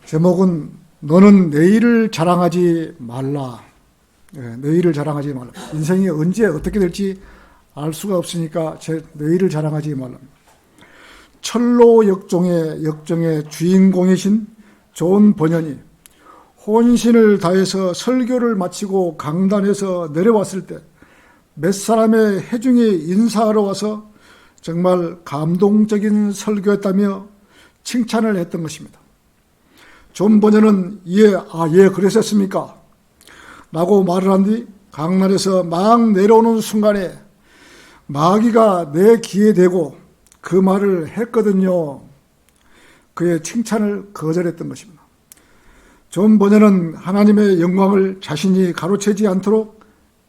제목은 너는 내일을 자랑하지 말라. 내일을 자랑하지 말라. 인생이 언제 어떻게 될지 알 수가 없으니까 내일을 자랑하지 말라. 철로 역정의 주인공이신 존 버년이 혼신을 다해서 설교를 마치고 강단에서 내려왔을 때 몇 사람의 회중이 인사하러 와서 정말 감동적인 설교였다며 칭찬을 했던 것입니다. 존 버년은 예, 그랬었습니까? 라고 말을 한 뒤 강단에서 막 내려오는 순간에 마귀가 내 귀에 대고 그 말을 했거든요. 그의 칭찬을 거절했던 것입니다. 존 버년은 하나님의 영광을 자신이 가로채지 않도록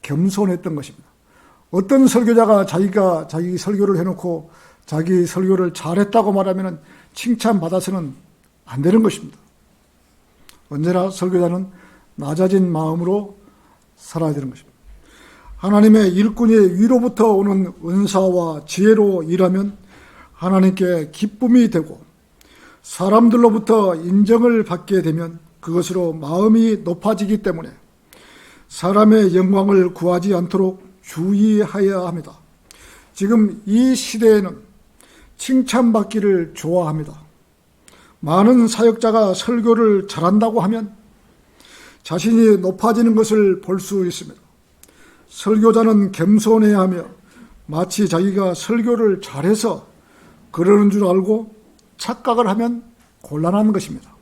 겸손했던 것입니다. 어떤 설교자가 자기 설교를 해놓고 자기 설교를 잘했다고 말하면 칭찬받아서는 안 되는 것입니다. 언제나 설교자는 낮아진 마음으로 살아야 되는 것입니다. 하나님의 일꾼이 위로부터 오는 은사와 지혜로 일하면 하나님께 기쁨이 되고 사람들로부터 인정을 받게 되면 그것으로 마음이 높아지기 때문에 사람의 영광을 구하지 않도록 주의하여야 합니다. 지금 이 시대에는 칭찬받기를 좋아합니다. 많은 사역자가 설교를 잘한다고 하면 자신이 높아지는 것을 볼 수 있습니다. 설교자는 겸손해야 하며 마치 자기가 설교를 잘해서 그러는 줄 알고 착각을 하면 곤란한 것입니다.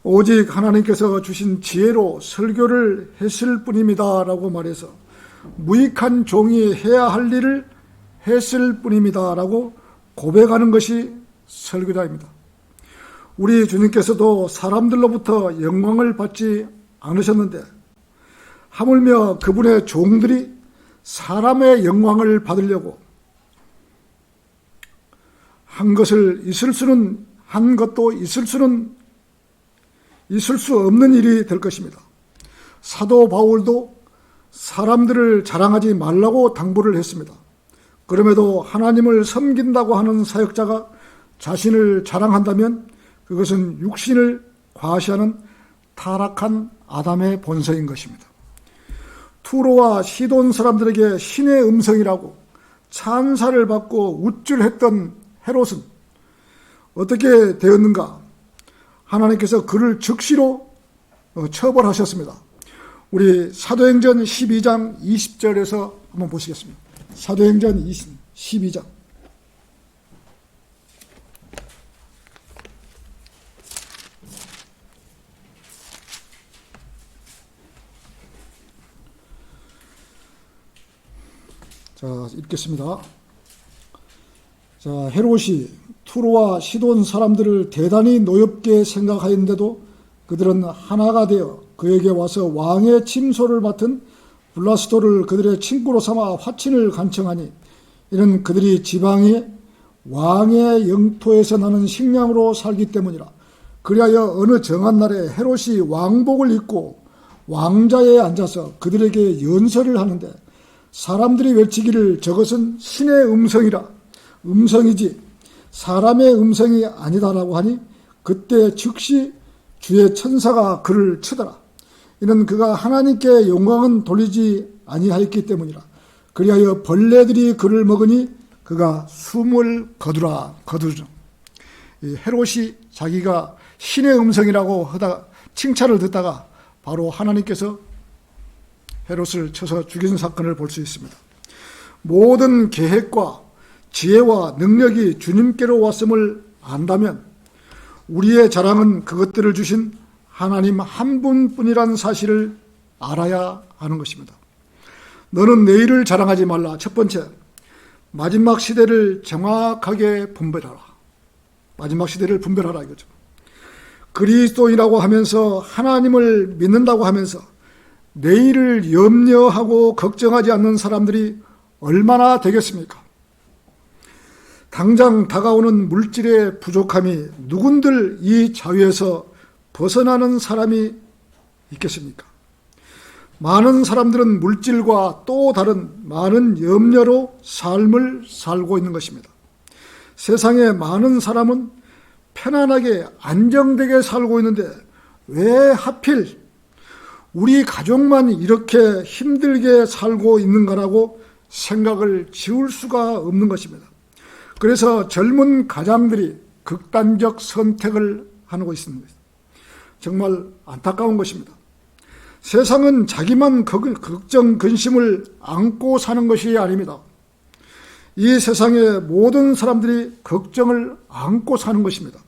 오직 하나님께서 주신 지혜로 설교를 했을 뿐입니다 라고 말해서 무익한 종이 해야 할 일을 했을 뿐입니다 라고 고백하는 것이 설교자입니다. 우리 주님께서도 사람들로부터 영광을 받지 않으셨는데 하물며 그분의 종들이 사람의 영광을 받으려고 한 것도 있을 수 없는 일이 될 것입니다. 사도 바울도 사람들을 자랑하지 말라고 당부를 했습니다. 그럼에도 하나님을 섬긴다고 하는 사역자가 자신을 자랑한다면 그것은 육신을 과시하는 타락한 아담의 본성인 것입니다. 투로와 시돈 사람들에게 신의 음성이라고 찬사를 받고 우쭐했던 헤롯은 어떻게 되었는가? 하나님께서 그를 즉시로 처벌하셨습니다. 우리 사도행전 12장 20절에서 한번 보시겠습니다. 사도행전 12장. 자, 읽겠습니다. 자, 헤롯이 투로와 시돈 사람들을 대단히 노엽게 생각하였는데도 그들은 하나가 되어 그에게 와서 왕의 침소를 맡은 블라스도를 그들의 친구로 삼아 화친을 간청하니 이는 그들이 지방의 왕의 영토에서 나는 식량으로 살기 때문이라. 그리하여 어느 정한 날에 헤롯이 왕복을 입고 왕자에 앉아서 그들에게 연설을 하는데 사람들이 외치기를 저것은 신의 음성이지 사람의 음성이 아니다라고 하니 그때 즉시 주의 천사가 그를 치더라. 이는 그가 하나님께 영광은 돌리지 아니하였기 때문이라. 그리하여 벌레들이 그를 먹으니 그가 숨을 거두죠. 이 헤롯이 자기가 신의 음성이라고 하다 칭찬을 듣다가 바로 하나님께서 헤롯을 쳐서 죽인 사건을 볼 수 있습니다. 모든 계획과 지혜와 능력이 주님께로 왔음을 안다면 우리의 자랑은 그것들을 주신 하나님 한 분뿐이라는 사실을 알아야 하는 것입니다. 너는 내일을 자랑하지 말라. 첫 번째, 마지막 시대를 정확하게 분별하라. 마지막 시대를 분별하라 이거죠. 그리스도인이라고 하면서 하나님을 믿는다고 하면서 내일을 염려하고 걱정하지 않는 사람들이 얼마나 되겠습니까? 당장 다가오는 물질의 부족함이 누군들 이 자유에서 벗어나는 사람이 있겠습니까? 많은 사람들은 물질과 또 다른 많은 염려로 삶을 살고 있는 것입니다. 세상에 많은 사람은 편안하게 안정되게 살고 있는데 왜 하필 우리 가족만 이렇게 힘들게 살고 있는가라고 생각을 지울 수가 없는 것입니다. 그래서 젊은 가장들이 극단적 선택을 하고 있습니다. 정말 안타까운 것입니다. 세상은 자기만 걱정, 근심을 안고 사는 것이 아닙니다. 이 세상의 모든 사람들이 걱정을 안고 사는 것입니다.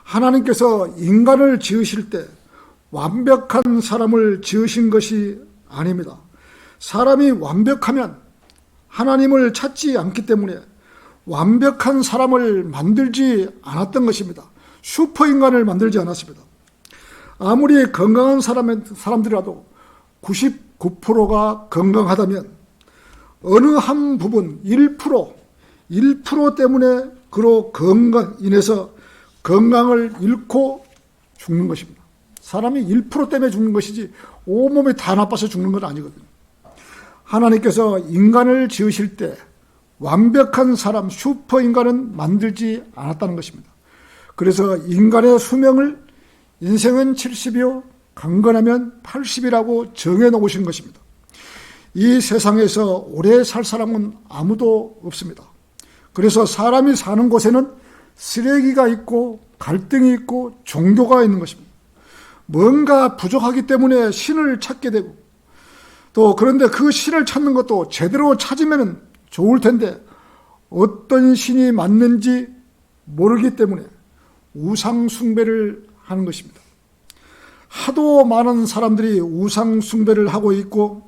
하나님께서 인간을 지으실 때 완벽한 사람을 지으신 것이 아닙니다. 사람이 완벽하면 하나님을 찾지 않기 때문에 완벽한 사람을 만들지 않았던 것입니다. 슈퍼인간을 만들지 않았습니다. 아무리 건강한 사람들이라도 99%가 건강하다면 어느 한 부분 1% 때문에 그로 인해서 건강을 잃고 죽는 것입니다. 사람이 1% 때문에 죽는 것이지 온몸이 다 나빠서 죽는 건 아니거든요. 하나님께서 인간을 지으실 때 완벽한 사람, 슈퍼인간은 만들지 않았다는 것입니다. 그래서 인간의 수명을 인생은 70이요 강건하면 80이라고 정해놓으신 것입니다. 이 세상에서 오래 살 사람은 아무도 없습니다. 그래서 사람이 사는 곳에는 쓰레기가 있고 갈등이 있고 종교가 있는 것입니다. 뭔가 부족하기 때문에 신을 찾게 되고 또 그런데 그 신을 찾는 것도 제대로 찾으면 좋을 텐데 어떤 신이 맞는지 모르기 때문에 우상 숭배를 하는 것입니다. 하도 많은 사람들이 우상 숭배를 하고 있고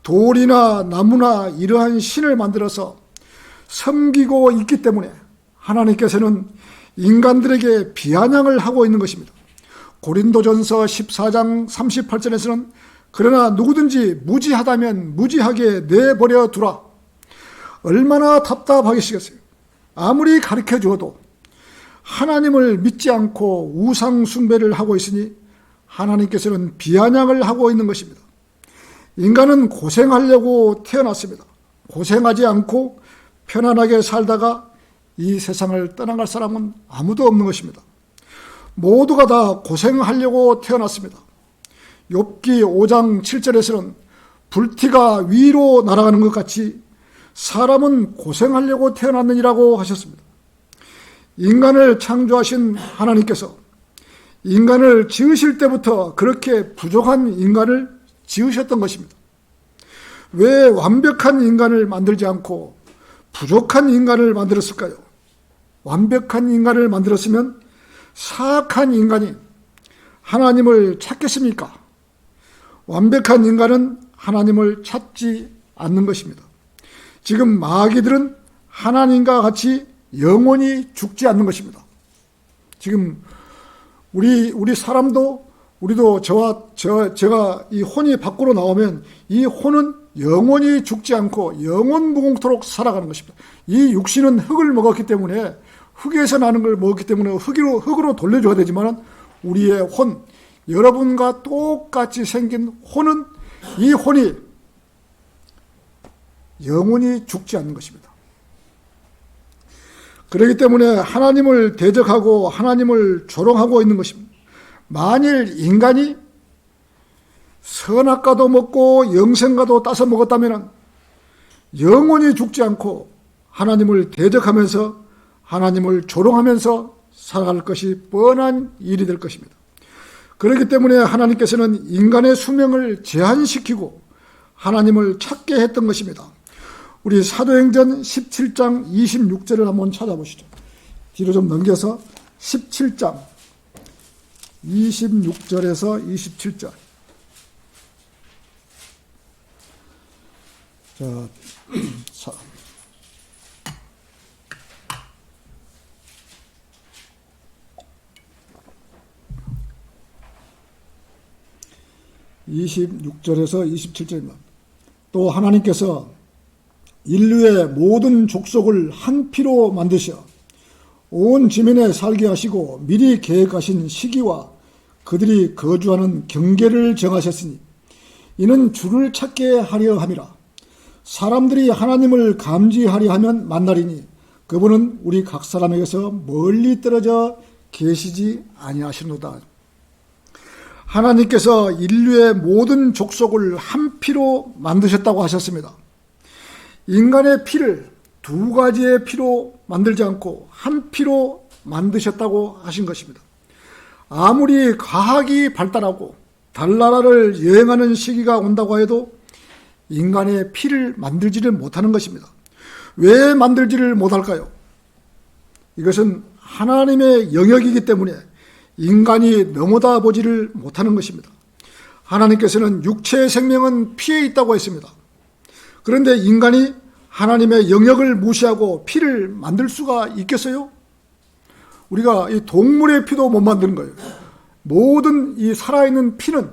돌이나 나무나 이러한 신을 만들어서 섬기고 있기 때문에 하나님께서는 인간들에게 비아냥을 하고 있는 것입니다. 고린도전서 14장 38절에서는 그러나 누구든지 무지하다면 무지하게 내버려 두라. 얼마나 답답하겠어요. 아무리 가르쳐 주어도 하나님을 믿지 않고 우상 숭배를 하고 있으니 하나님께서는 비아냥을 하고 있는 것입니다. 인간은 고생하려고 태어났습니다. 고생하지 않고 편안하게 살다가 이 세상을 떠나갈 사람은 아무도 없는 것입니다. 모두가 다 고생하려고 태어났습니다. 욥기 5장 7절에서는 불티가 위로 날아가는 것 같이 사람은 고생하려고 태어났느니라고 하셨습니다. 인간을 창조하신 하나님께서 인간을 지으실 때부터 그렇게 부족한 인간을 지으셨던 것입니다. 왜 완벽한 인간을 만들지 않고 부족한 인간을 만들었을까요? 완벽한 인간을 만들었으면 사악한 인간이 하나님을 찾겠습니까? 완벽한 인간은 하나님을 찾지 않는 것입니다. 지금 마귀들은 하나님과 같이 영원히 죽지 않는 것입니다. 지금 우리 사람도 우리도 제가 이 혼이 밖으로 나오면 이 혼은 영원히 죽지 않고 영원 무궁토록 살아가는 것입니다. 이 육신은 흙을 먹었기 때문에 흙에서 나는 걸 먹었기 때문에 흙으로 돌려줘야 되지만 우리의 혼, 여러분과 똑같이 생긴 혼은 이 혼이 영원히 죽지 않는 것입니다. 그렇기 때문에 하나님을 대적하고 하나님을 조롱하고 있는 것입니다. 만일 인간이 선악과도 먹고 영생과도 따서 먹었다면 영원히 죽지 않고 하나님을 대적하면서 하나님을 조롱하면서 살아갈 것이 뻔한 일이 될 것입니다. 그렇기 때문에 하나님께서는 인간의 수명을 제한시키고 하나님을 찾게 했던 것입니다. 우리 사도행전 17장 26절을 한번 찾아보시죠. 뒤로 좀 넘겨서 17장 26절에서 27절. 자, 26절에서 27절입니다. 또 하나님께서 인류의 모든 족속을 한 피로 만드셔 온 지면에 살게 하시고 미리 계획하신 시기와 그들이 거주하는 경계를 정하셨으니 이는 주를 찾게 하려 함이라. 사람들이 하나님을 감지하려 하면 만나리니 그분은 우리 각 사람에게서 멀리 떨어져 계시지 아니하시노다. 하나님께서 인류의 모든 족속을 한 피로 만드셨다고 하셨습니다. 인간의 피를 두 가지의 피로 만들지 않고 한 피로 만드셨다고 하신 것입니다. 아무리 과학이 발달하고 달나라를 여행하는 시기가 온다고 해도 인간의 피를 만들지를 못하는 것입니다. 왜 만들지를 못할까요? 이것은 하나님의 영역이기 때문에 인간이 넘어다 보지를 못하는 것입니다. 하나님께서는 육체의 생명은 피에 있다고 했습니다. 그런데 인간이 하나님의 영역을 무시하고 피를 만들 수가 있겠어요? 우리가 이 동물의 피도 못 만드는 거예요. 모든 이 살아있는 피는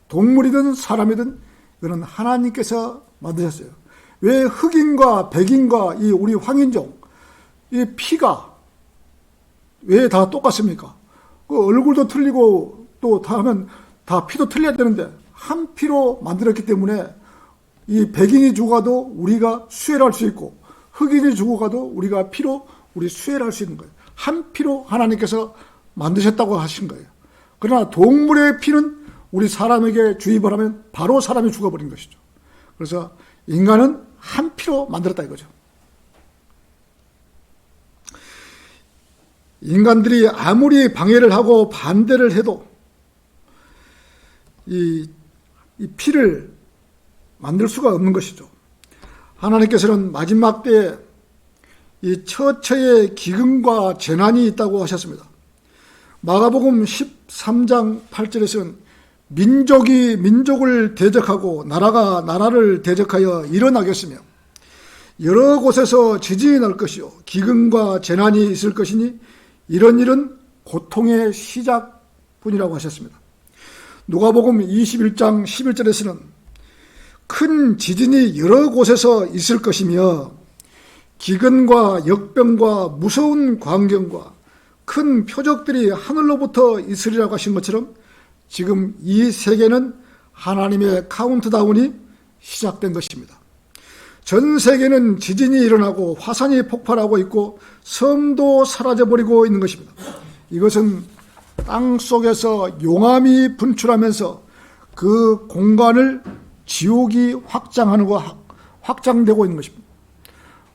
동물이든 사람이든 이거는 하나님께서 만드셨어요. 왜 흑인과 백인과 이 우리 황인종 이 피가 왜 다 똑같습니까? 그 얼굴도 틀리고 또 다 하면 다 피도 틀려야 되는데 한 피로 만들었기 때문에 이 백인이 죽어도 우리가 수혜를 할 수 있고 흑인이 죽어가도 우리가 피로 우리 수혜를 할 수 있는 거예요. 한 피로 하나님께서 만드셨다고 하신 거예요. 그러나 동물의 피는 우리 사람에게 주입을 하면 바로 사람이 죽어버린 것이죠. 그래서 인간은 한 피로 만들었다 이거죠. 인간들이 아무리 방해를 하고 반대를 해도 이 피를 만들 수가 없는 것이죠. 하나님께서는 마지막 때에 이 처처의 기근과 재난이 있다고 하셨습니다. 마가복음 13장 8절에서는 민족이 민족을 대적하고 나라가 나라를 대적하여 일어나겠으며 여러 곳에서 지진이 날 것이요 기근과 재난이 있을 것이니 이런 일은 고통의 시작뿐이라고 하셨습니다. 누가복음 21장 11절에서는 큰 지진이 여러 곳에서 있을 것이며 기근과 역병과 무서운 광경과 큰 표적들이 하늘로부터 있으리라고 하신 것처럼 지금 이 세계는 하나님의 카운트다운이 시작된 것입니다. 전 세계는 지진이 일어나고 화산이 폭발하고 있고 섬도 사라져버리고 있는 것입니다. 이것은 땅 속에서 용암이 분출하면서 그 공간을 지옥이 확장되고 있는 것입니다.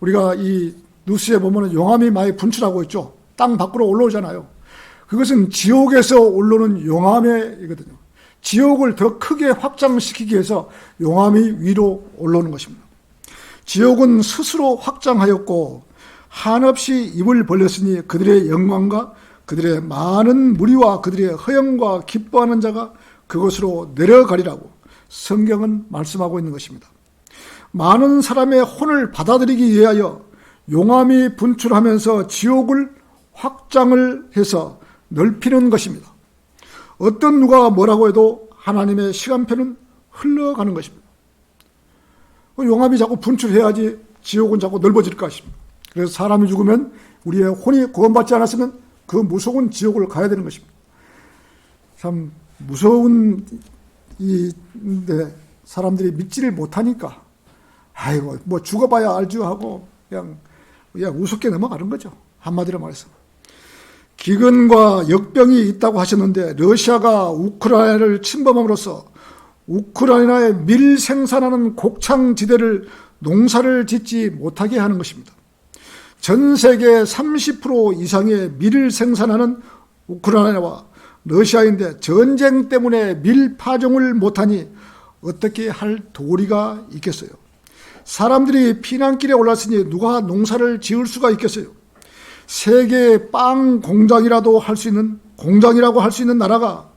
우리가 이 뉴스에 보면 용암이 많이 분출하고 있죠. 땅 밖으로 올라오잖아요. 그것은 지옥에서 올라오는 용암이거든요. 지옥을 더 크게 확장시키기 위해서 용암이 위로 올라오는 것입니다. 지옥은 스스로 확장하였고 한없이 입을 벌렸으니 그들의 영광과 그들의 많은 무리와 그들의 허영과 기뻐하는 자가 그곳으로 내려가리라고 성경은 말씀하고 있는 것입니다. 많은 사람의 혼을 받아들이기 위하여 용암이 분출하면서 지옥을 확장을 해서 넓히는 것입니다. 어떤 누가 뭐라고 해도 하나님의 시간표는 흘러가는 것입니다. 용암이 자꾸 분출해야지 지옥은 자꾸 넓어질 것입니다. 그래서 사람이 죽으면 우리의 혼이 구원받지 않았으면 그 무서운 지옥을 가야 되는 것입니다. 참 무서운 이데 사람들이 믿지를 못하니까 아이고 뭐 죽어봐야 알죠 하고 그냥 우습게 넘어가는 거죠. 한마디로 말해서 기근과 역병이 있다고 하셨는데 러시아가 우크라이나를 침범함으로써 우크라이나의 밀 생산하는 곡창지대를 농사를 짓지 못하게 하는 것입니다. 전 세계 30% 이상의 밀을 생산하는 우크라이나와 러시아인데 전쟁 때문에 밀 파종을 못하니 어떻게 할 도리가 있겠어요? 사람들이 피난길에 올랐으니 누가 농사를 지을 수가 있겠어요? 세계의 빵 공장이라고 할 수 있는 나라가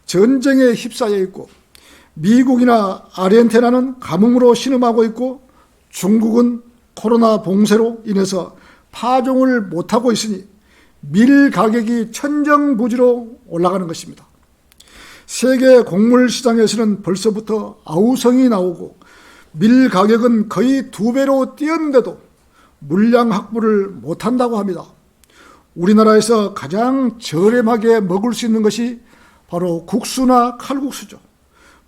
전쟁에 휩싸여 있고 미국이나 아르헨티나는 가뭄으로 신음하고 있고 중국은 코로나 봉쇄로 인해서 파종을 못하고 있으니 밀 가격이 천정부지로 올라가는 것입니다. 세계 곡물 시장에서는 벌써부터 아우성이 나오고 밀 가격은 거의 2배로 뛰었는데도 물량 확보를 못한다고 합니다. 우리나라에서 가장 저렴하게 먹을 수 있는 것이 바로 국수나 칼국수죠.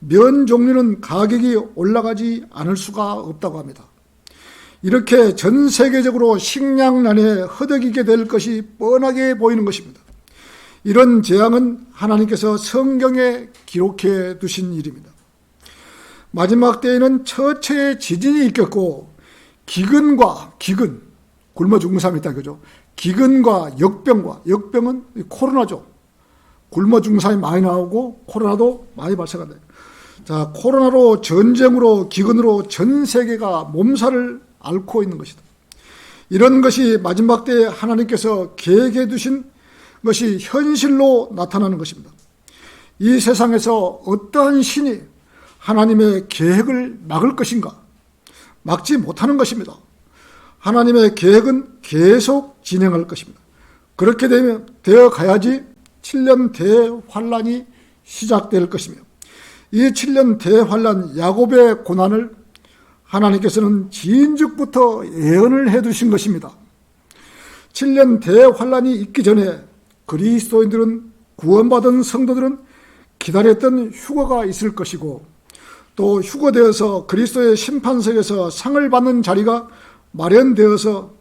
면 종류는 가격이 올라가지 않을 수가 없다고 합니다. 이렇게 전 세계적으로 식량난에 허덕이게 될 것이 뻔하게 보이는 것입니다. 이런 재앙은 하나님께서 성경에 기록해 두신 일입니다. 마지막 때에는 처처의 지진이 있겠고 기근, 굶어 죽는 사람이 있다 그죠? 기근과 역병은 코로나죠. 굶어 죽는 사람이 많이 나오고 코로나도 많이 발생한다. 자, 코로나로 전쟁으로 기근으로 전 세계가 몸살을 앓고 있는 것이다. 이런 것이 마지막 때에 하나님께서 계획해 두신 것이 현실로 나타나는 것입니다. 이 세상에서 어떠한 신이 하나님의 계획을 막을 것인가? 막지 못하는 것입니다. 하나님의 계획은 계속 진행할 것입니다. 그렇게 되어 가야지 7년 대환란이 시작될 것이며, 이 7년 대환란 야곱의 고난을 하나님께서는 진즉부터 예언을 해두신 것입니다. 7년 대환란이 있기 전에 그리스도인들은, 구원받은 성도들은 기다렸던 휴거가 있을 것이고, 또 휴거되어서 그리스도의 심판석에서 상을 받는 자리가 마련되어서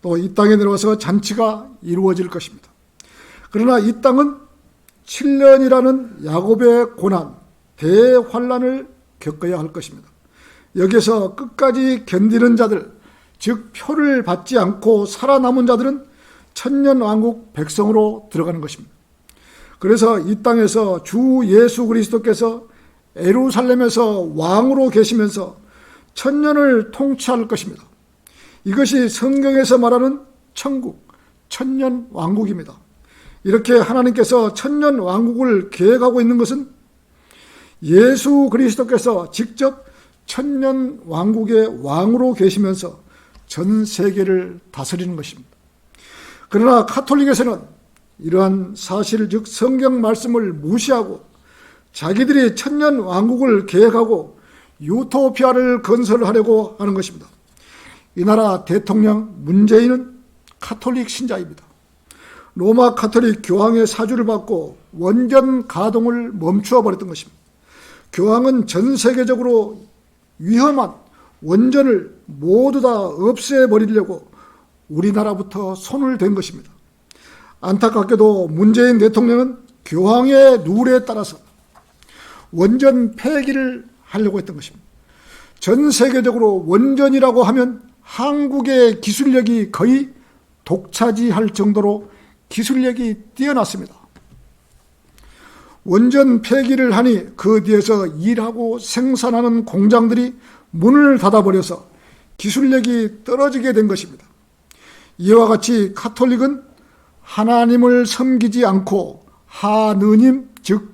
또 이 땅에 내려와서 잔치가 이루어질 것입니다. 그러나 이 땅은 7년이라는 야곱의 고난, 대환란을 겪어야 할 것입니다. 여기서 끝까지 견디는 자들, 즉 표를 받지 않고 살아남은 자들은 천년왕국 백성으로 들어가는 것입니다. 그래서 이 땅에서 주 예수 그리스도께서 예루살렘에서 왕으로 계시면서 천년을 통치할 것입니다. 이것이 성경에서 말하는 천국, 천년왕국입니다. 이렇게 하나님께서 천년왕국을 계획하고 있는 것은 예수 그리스도께서 직접 천년왕국의 왕으로 계시면서 전 세계를 다스리는 것입니다. 그러나 가톨릭에서는 이러한 사실, 즉 성경 말씀을 무시하고 자기들이 천년왕국을 계획하고 유토피아를 건설하려고 하는 것입니다. 이 나라 대통령 문재인은 가톨릭 신자입니다. 로마 가톨릭 교황의 사주를 받고 원전 가동을 멈추어 버렸던 것입니다. 교황은 전 세계적으로 위험한 원전을 모두 다 없애버리려고 우리나라부터 손을 댄 것입니다. 안타깝게도 문재인 대통령은 교황의 룰에 따라서 원전 폐기를 하려고 했던 것입니다. 전 세계적으로 원전이라고 하면 한국의 기술력이 거의 독차지할 정도로 기술력이 뛰어났습니다. 원전 폐기를 하니 그 뒤에서 일하고 생산하는 공장들이 문을 닫아버려서 기술력이 떨어지게 된 것입니다. 이와 같이 가톨릭은 하나님을 섬기지 않고 하느님, 즉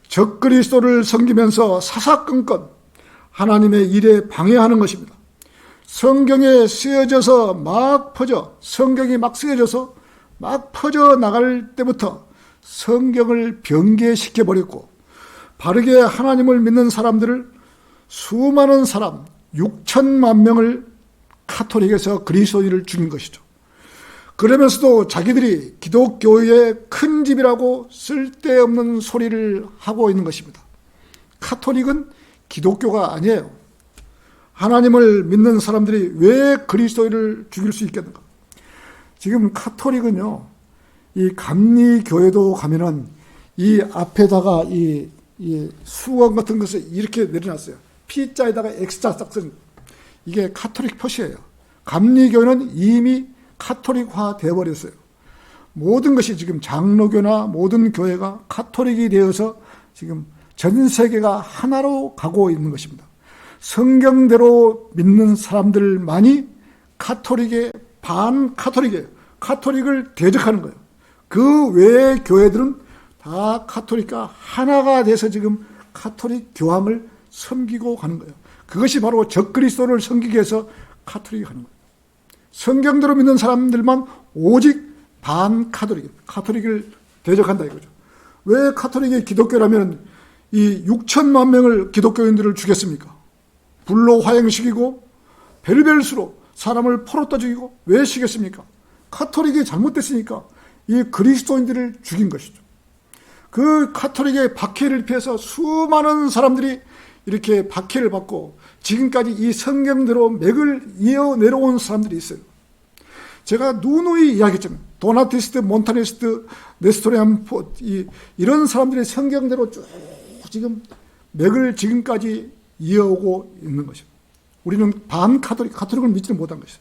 적그리스도를 섬기면서 사사건건 하나님의 일에 방해하는 것입니다. 성경에 쓰여져서 막 퍼져, 성경이 막 쓰여져서 막 퍼져 나갈 때부터 성경을 변개시켜버렸고, 바르게 하나님을 믿는 사람들을 수많은 사람 6천만 명을 가톨릭에서 그리스도인을 죽인 것이죠. 그러면서도 자기들이 기독교의 큰 집이라고 쓸데없는 소리를 하고 있는 것입니다. 가톨릭은 기독교가 아니에요. 하나님을 믿는 사람들이 왜 그리스도인을 죽일 수 있겠는가? 지금 가톨릭은요, 이 감리교회도 가면은 이 앞에다가 이 수건 같은 것을 이렇게 내려놨어요. P자에다가 X자 딱 쓴, 이게 가톨릭 표시예요. 감리교회는 이미 가톨릭화 되어버렸어요. 모든 것이 지금 장로교나 모든 교회가 가톨릭이 되어서 지금 전 세계가 하나로 가고 있는 것입니다. 성경대로 믿는 사람들만이 가톨릭의 반가톨릭이에요. 가톨릭을 대적하는 거예요. 그 외의 교회들은 다 가톨릭과 하나가 돼서 지금 가톨릭 교황을 섬기고 가는 거예요. 그것이 바로 적그리스도를 섬기기 위해서 가톨릭이 가는 거예요. 성경대로 믿는 사람들만 오직 반가톨릭, 가톨릭을 대적한다 이거죠. 왜 가톨릭이 기독교라면 이 6천만 명을 기독교인들을 죽였습니까? 불로 화형시키고 벨벨수로 사람을 포로떠 죽이고 왜 시켰습니까? 가톨릭이 잘못됐으니까 이 그리스도인들을 죽인 것이죠. 그 가톨릭의 박해를 피해서 수많은 사람들이 이렇게 박해를 받고 지금까지 이 성경대로 맥을 이어 내려온 사람들이 있어요. 제가 누누이 이야기했지만 도나티스트, 몬타니스트, 네스토리안, 이런 사람들이 성경대로 쭉 지금 맥을 지금까지 이어오고 있는 것입니다. 우리는 카톨릭을 믿지는 못한 것이죠.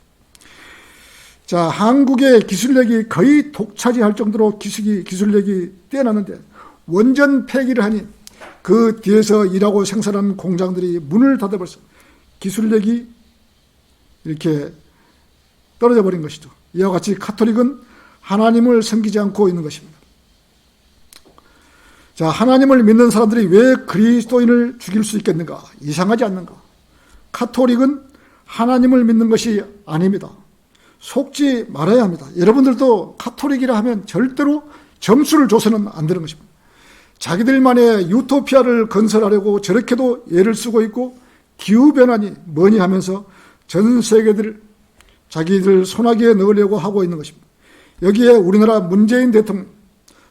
자, 한국의 기술력이 거의 독차지할 정도로 기술력이 뛰어났는데 원전 폐기를 하니 그 뒤에서 일하고 생산한 공장들이 문을 닫아버려서 기술력이 이렇게 떨어져 버린 것이죠. 이와 같이 카톨릭은 하나님을 섬기지 않고 있는 것입니다. 자, 하나님을 믿는 사람들이 왜 그리스도인을 죽일 수 있겠는가? 이상하지 않는가? 카톨릭은 하나님을 믿는 것이 아닙니다. 속지 말아야 합니다. 여러분들도 카톨릭이라 하면 절대로 점수를 줘서는 안 되는 것입니다. 자기들만의 유토피아를 건설하려고 저렇게도 애를 쓰고 있고 기후변환이 뭐니 하면서 전 세계를 자기들 손아귀에 넣으려고 하고 있는 것입니다. 여기에 우리나라 문재인 대통령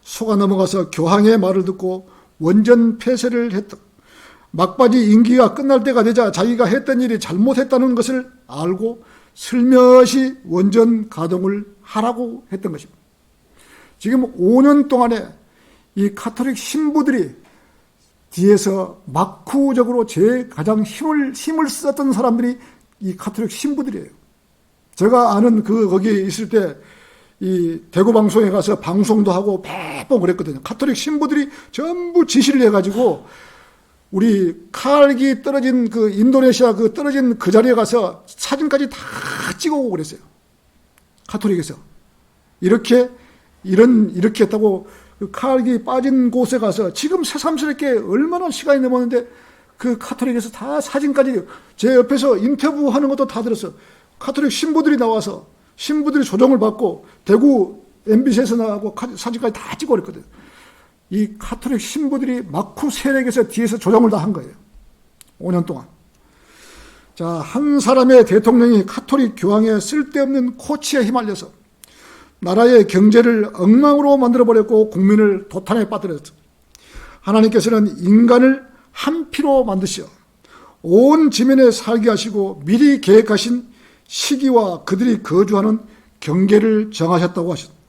속아 넘어가서 교황의 말을 듣고 원전 폐쇄를 했다. 막바지 임기가 끝날 때가 되자 자기가 했던 일이 잘못했다는 것을 알고 슬며시 원전 가동을 하라고 했던 것입니다. 지금 5년 동안에 이 카톨릭 신부들이 뒤에서 마쿠적으로 가장 힘을 썼던 사람들이 이 카톨릭 신부들이에요. 제가 아는 거기에 있을 때 이 대구 방송에 가서 방송도 하고 매번 그랬거든요. 카톨릭 신부들이 전부 지시를 해가지고 우리 칼기 떨어진 인도네시아 떨어진 그 자리에 가서 사진까지 다 찍어오고 그랬어요. 카톨릭에서. 이렇게 했다고 칼기 빠진 곳에 가서 지금 새삼스럽게 얼마나 시간이 넘었는데 그 카톨릭에서 다 사진까지 제 옆에서 인터뷰하는 것도 다 들었어요. 카톨릭 신부들이 나와서 신부들이 조정을 받고 대구 MBC에서 나가고 사진까지 다 찍어 그랬거든요. 이 카톨릭 신부들이 마쿠 세력에서 뒤에서 조정을 다 한 거예요. 5년 동안. 자, 한 사람의 대통령이 카톨릭 교황의 쓸데없는 코치에 휘말려서 나라의 경제를 엉망으로 만들어버렸고 국민을 도탄에 빠뜨렸죠. 하나님께서는 인간을 한 피로 만드시어 온 지면에 살게 하시고 미리 계획하신 시기와 그들이 거주하는 경계를 정하셨다고 하셨습니다.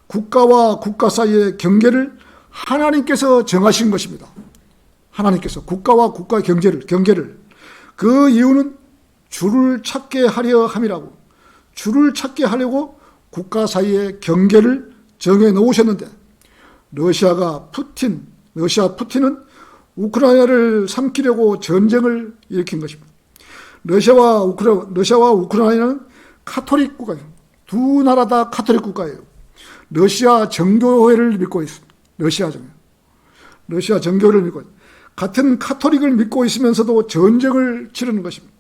국가와 국가 사이의 경계를 하나님께서 정하신 것입니다. 하나님께서 국가와 국가의 경계를 그 이유는 줄을 찾게 하려 함이라고 줄을 찾게 하려고 국가 사이의 경계를 정해 놓으셨는데 러시아 푸틴은 우크라이나를 삼키려고 전쟁을 일으킨 것입니다. 러시아와 우크라이나는 카톨릭 국가예요. 두 나라 다 카톨릭 국가예요. 러시아 정교회를 믿고 있습니다. 러시아 정교회를 믿고 있습니다. 같은 카톨릭을 믿고 있으면서도 전쟁을 치르는 것입니다.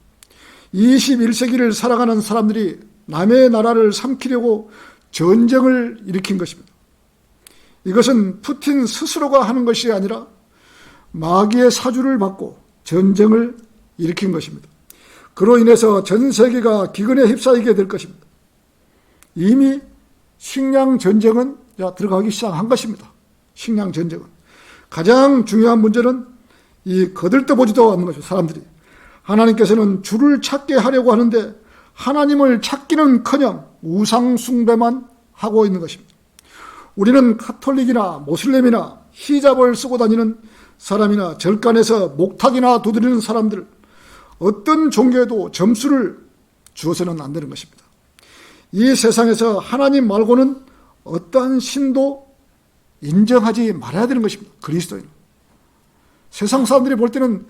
21세기를 살아가는 사람들이 남의 나라를 삼키려고 전쟁을 일으킨 것입니다. 이것은 푸틴 스스로가 하는 것이 아니라 마귀의 사주를 받고 전쟁을 일으킨 것입니다. 그로 인해서 전 세계가 기근에 휩싸이게 될 것입니다. 이미 식량 전쟁은 들어가기 시작한 것입니다. 식량 전쟁은. 가장 중요한 문제는 이 거들떠보지도 않는 것이죠. 사람들이. 하나님께서는 주를 찾게 하려고 하는데 하나님을 찾기는커녕 우상 숭배만 하고 있는 것입니다. 우리는 카톨릭이나 모슬렘이나 히잡을 쓰고 다니는 사람이나 절간에서 목탁이나 두드리는 사람들 어떤 종교에도 점수를 주어서는 안 되는 것입니다. 이 세상에서 하나님 말고는 어떠한 신도 인정하지 말아야 되는 것입니다. 그리스도인. 세상 사람들이 볼 때는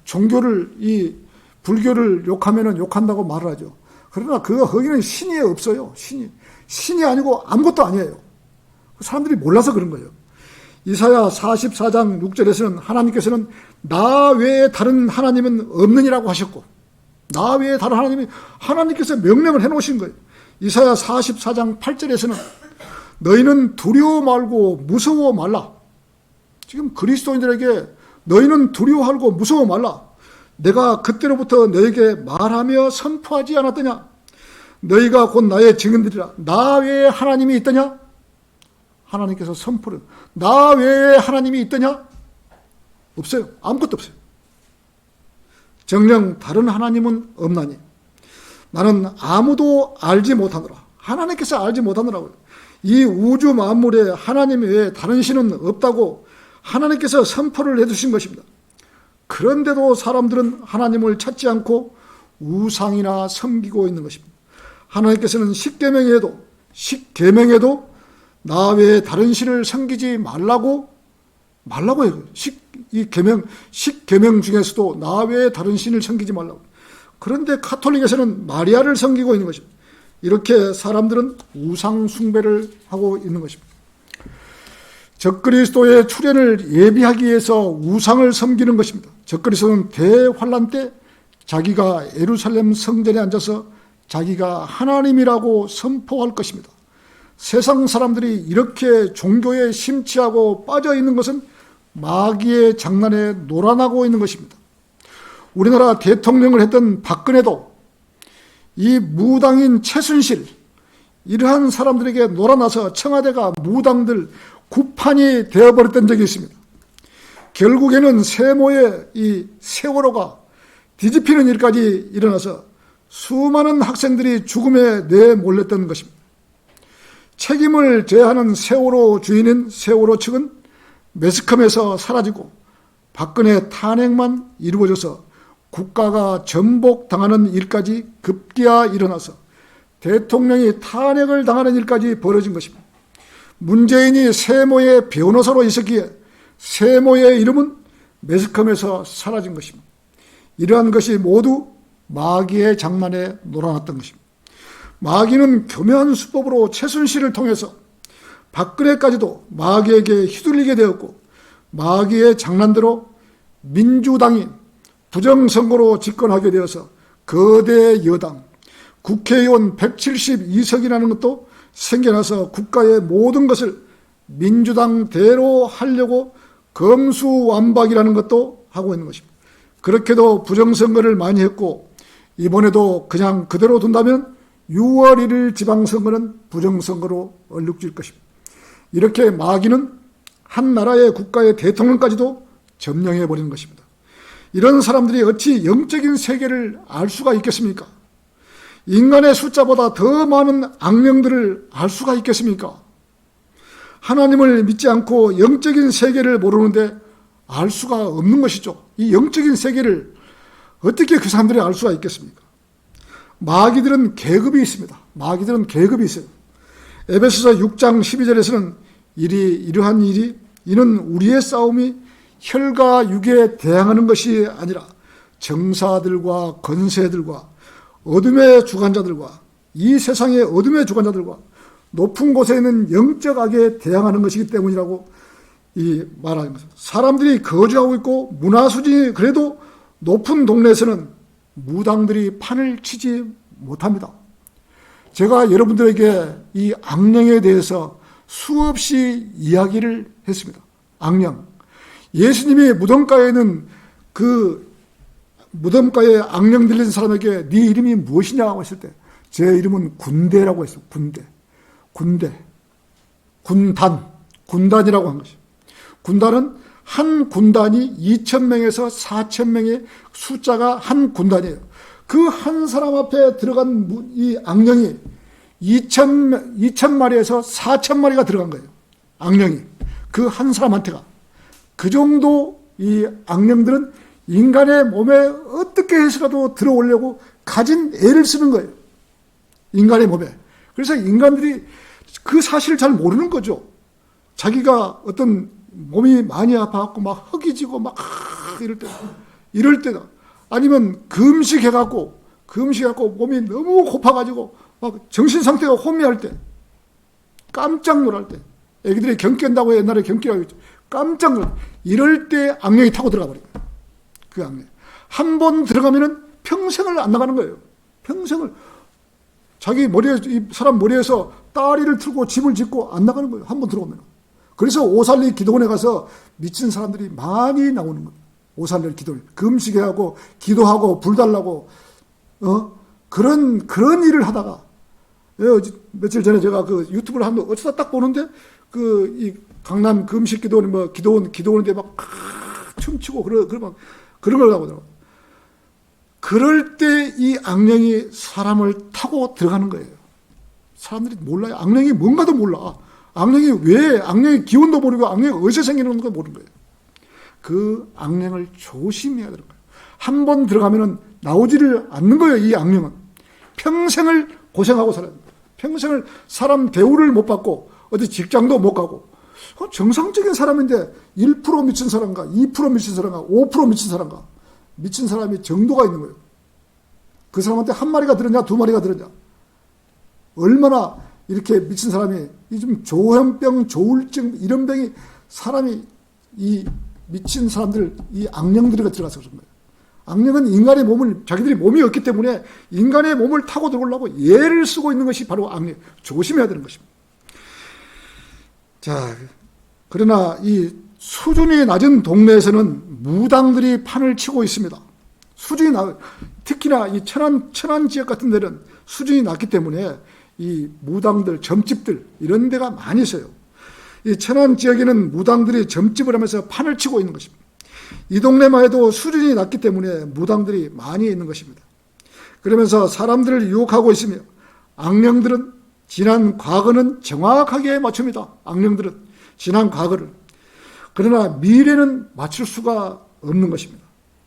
종교를 불교를 욕하면은 욕한다고 말을 하죠. 그러나 거기는 신이 없어요. 신이 아니고 아무것도 아니에요. 사람들이 몰라서 그런 거예요. 이사야 44장 6절에서는 하나님께서는 나 외에 다른 하나님은 없느니라고 하셨고 나 외에 다른 하나님께서 명령을 해놓으신 거예요. 이사야 44장 8절에서는 너희는 두려워 말고 무서워 말라. 지금 그리스도인들에게 너희는 두려워하고 무서워 말라. 내가 그때로부터 너에게 말하며 선포하지 않았더냐. 너희가 곧 나의 증인들이라. 나 외에 하나님이 있더냐. 하나님께서 선포를 나 외에 하나님이 있더냐? 없어요. 아무것도 없어요. 정녕 다른 하나님은 없나니 나는 아무도 알지 못하노라. 하나님께서 알지 못하노라고요. 이 우주 만물에 하나님 외에 다른 신은 없다고 하나님께서 선포를 해두신 것입니다. 그런데도 사람들은 하나님을 찾지 않고 우상이나 섬기고 있는 것입니다. 하나님께서는 십계명에도 나 외에 다른 신을 섬기지 말라고 해요. 십계명 중에서도 나 외에 다른 신을 섬기지 말라고. 그런데 가톨릭에서는 마리아를 섬기고 있는 것입니다. 이렇게 사람들은 우상 숭배를 하고 있는 것입니다. 적그리스도의 출현을 예비하기 위해서 우상을 섬기는 것입니다. 적그리스도는 대환란 때 자기가 예루살렘 성전에 앉아서 자기가 하나님이라고 선포할 것입니다. 세상 사람들이 이렇게 종교에 심취하고 빠져 있는 것은 마귀의 장난에 놀아나고 있는 것입니다. 우리나라 대통령을 했던 박근혜도 이 무당인 최순실, 이러한 사람들에게 놀아나서 청와대가 무당들 구판이 되어버렸던 적이 있습니다. 결국에는 세모의 이 세월호가 뒤집히는 일까지 일어나서 수많은 학생들이 죽음에 내몰렸던 것입니다. 책임을 져야 하는 세월호 주인인 세월호 측은 매스컴에서 사라지고 박근혜 탄핵만 이루어져서 국가가 전복당하는 일까지 급기야 일어나서 대통령이 탄핵을 당하는 일까지 벌어진 것입니다. 문재인이 세모의 변호사로 있었기에 세모의 이름은 매스컴에서 사라진 것입니다. 이러한 것이 모두 마귀의 장난에 놀아났던 것입니다. 마귀는 교묘한 수법으로 최순실을 통해서 박근혜까지도 마귀에게 휘둘리게 되었고, 마귀의 장난대로 민주당이 부정선거로 집권하게 되어서 거대 여당 국회의원 172석이라는 것도 생겨나서 국가의 모든 것을 민주당대로 하려고 검수완박이라는 것도 하고 있는 것입니다. 그렇게도 부정선거를 많이 했고, 이번에도 그냥 그대로 둔다면 6월 1일 지방선거는 부정선거로 얼룩질 것입니다. 이렇게 마귀는 한 나라의 국가의 대통령까지도 점령해버리는 것입니다. 이런 사람들이 어찌 영적인 세계를 알 수가 있겠습니까? 인간의 숫자보다 더 많은 악령들을 알 수가 있겠습니까? 하나님을 믿지 않고 영적인 세계를 모르는데 알 수가 없는 것이죠. 이 영적인 세계를 어떻게 그 사람들이 알 수가 있겠습니까? 마귀들은 계급이 있습니다. 마귀들은 계급이 있어요. 에베소서 6장 12절에서는 이러한 일이 이는 우리의 싸움이 혈과 육에 대항하는 것이 아니라 정사들과 권세들과 어둠의 주관자들과 이 세상의 어둠의 주관자들과 높은 곳에 있는 영적 악에 대항하는 것이기 때문이라고 말하는 것입니다. 사람들이 거주하고 있고 문화수준이 그래도 높은 동네에서는 무당들이 판을 치지 못합니다. 제가 여러분들에게 이 악령에 대해서 수없이 이야기를 했습니다. 악령. 예수님이 무덤가에는 그 무덤가에 악령 들린 사람에게 네 이름이 무엇이냐고 했을 때 제 이름은 군대라고 했어요. 군단이라고 한 것이죠. 군단은 한 군단이 2,000명에서 4,000명의 숫자가 한 군단이에요. 그 한 사람 앞에 들어간 이 악령이 2,000마리에서 4,000마리가 들어간 거예요. 악령이. 그 한 사람한테가. 그 정도 이 악령들은 인간의 몸에 어떻게 해서라도 들어오려고 가진 애를 쓰는 거예요. 인간의 몸에. 그래서 인간들이 그 사실을 잘 모르는 거죠. 자기가 어떤 몸이 많이 아파갖고 막 허기지고 막 이럴 때다. 아니면 금식해갖고 몸이 너무 고파가지고 막 정신 상태가 혼미할 때, 깜짝 놀랄 때, 애기들이 경깬다고 옛날에 경기라고 했죠. 깜짝 놀랄 때, 이럴 때 악령이 타고 들어가 버려요. 그 악령. 한 번 들어가면은 평생을 안 나가는 거예요. 평생을. 자기 이 사람 머리에서 다리를 틀고 집을 짓고 안 나가는 거예요. 한 번 들어오면. 그래서 오살리 기도원에 가서 미친 사람들이 많이 나오는 거예요. 오살리 기도원. 금식해 하고, 기도하고, 불 달라고, 그런 일을 하다가, 며칠 전에 제가 그 유튜브를 한번 어쩌다 딱 보는데, 이 강남 금식 기도원, 기도원인데 막, 춤추고, 그런 걸 하고. 그럴 때 이 악령이 사람을 타고 들어가는 거예요. 사람들이 몰라요. 악령이 뭔가도 몰라. 악령의 기원도 모르고 악령이 어디서 생기는 건가 모르는 거예요. 그 악령을 조심해야 되는 거예요. 한 번 들어가면은 나오지를 않는 거예요. 이 악령은 평생을 고생하고 살아야 됩니다. 평생을 사람 대우를 못 받고 어디 직장도 못 가고 정상적인 사람인데 1% 미친 사람과 2% 미친 사람과 5% 미친 사람과 미친 사람이 정도가 있는 거예요. 그 사람한테 한 마리가 들었냐 두 마리가 들었냐, 얼마나 이렇게 미친 사람이 좀 조현병, 조울증 이런 병이 사람이 이 미친 사람들 이 악령들이 들어가서 그런 거예요. 악령은 인간의 몸을 자기들이 몸이 없기 때문에 인간의 몸을 타고 들어오려고 예를 쓰고 있는 것이 바로 악령. 조심해야 되는 것입니다. 자, 그러나 이 수준이 낮은 동네에서는 무당들이 판을 치고 있습니다. 수준이 특히나 이 천안 지역 같은 데는 수준이 낮기 때문에 이 무당들, 점집들 이런 데가 많이 있어요. 이 천안 지역에는 무당들이 점집을 하면서 판을 치고 있는 것입니다. 이 동네만 해도 수준이 낮기 때문에 무당들이 많이 있는 것입니다. 그러면서 사람들을 유혹하고 있으며 악령들은 지난 과거는 정확하게 맞춥니다. 악령들은 지난 과거를. 그러나 미래는 맞출 수가 없는 것입니다.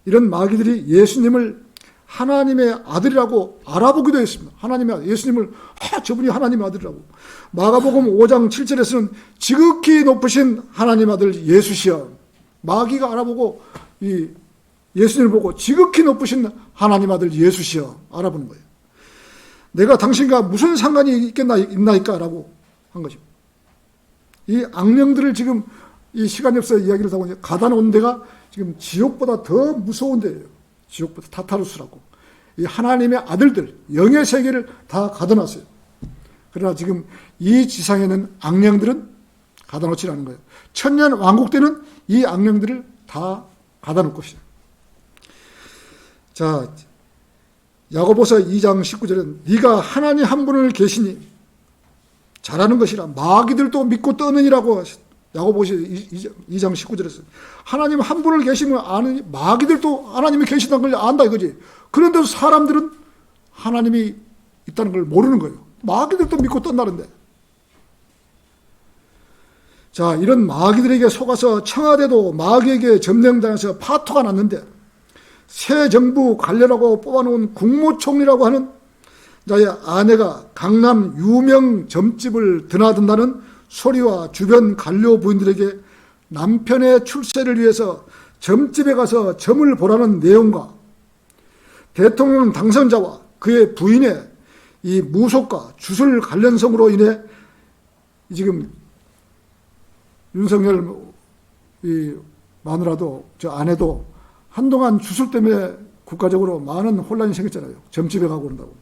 이런 마귀들이 예수님을 하나님의 아들이라고 알아보기도 했습니다. 예수님을 저분이 하나님의 아들이라고. 마가복음 5장 7절에서는 지극히 높으신 하나님 아들 예수시여. 마귀가 알아보고 이 예수님을 보고 지극히 높으신 하나님 아들 예수시여 알아보는 거예요. 내가 당신과 무슨 상관이 있나이까라고 한 것입니다. 이 악령들을 지금 이 시간이 없어 이야기를 하고 가다 놓은 데가 지금 지옥보다 더 무서운 데예요. 지옥보다 타타루스라고. 이 하나님의 아들들, 영의 세계를 다 가다 놨어요. 그러나 지금 이 지상에는 악령들은 가다 놓지 않은 거예요. 천년 왕국 때는 이 악령들을 다 가다 놓을 것이에요. 자, 야고보서 2장 19절은 네가 하나님 한 분을 계시니 잘하는 것이라 마귀들도 믿고 떠느니라고 야고보서 2장 19절에서 하나님 한 분을 계시면 아느니 마귀들도 하나님이 계시다는 걸 안다 이거지. 그런데도 사람들은 하나님이 있다는 걸 모르는 거예요. 마귀들도 믿고 떤다는데. 자, 이런 마귀들에게 속아서 청와대도 마귀에게 점령당해서 파토가 났는데 새 정부 관료라고 뽑아놓은 국무총리라고 하는 자의 아내가 강남 유명 점집을 드나든다는 소리와 주변 관료 부인들에게 남편의 출세를 위해서 점집에 가서 점을 보라는 내용과 대통령 당선자와 그의 부인의 이 무속과 주술 관련성으로 인해 지금 윤석열 이 마누라도 저 아내도 한동안 주술 때문에 국가적으로 많은 혼란이 생겼잖아요. 점집에 가고 그런다고.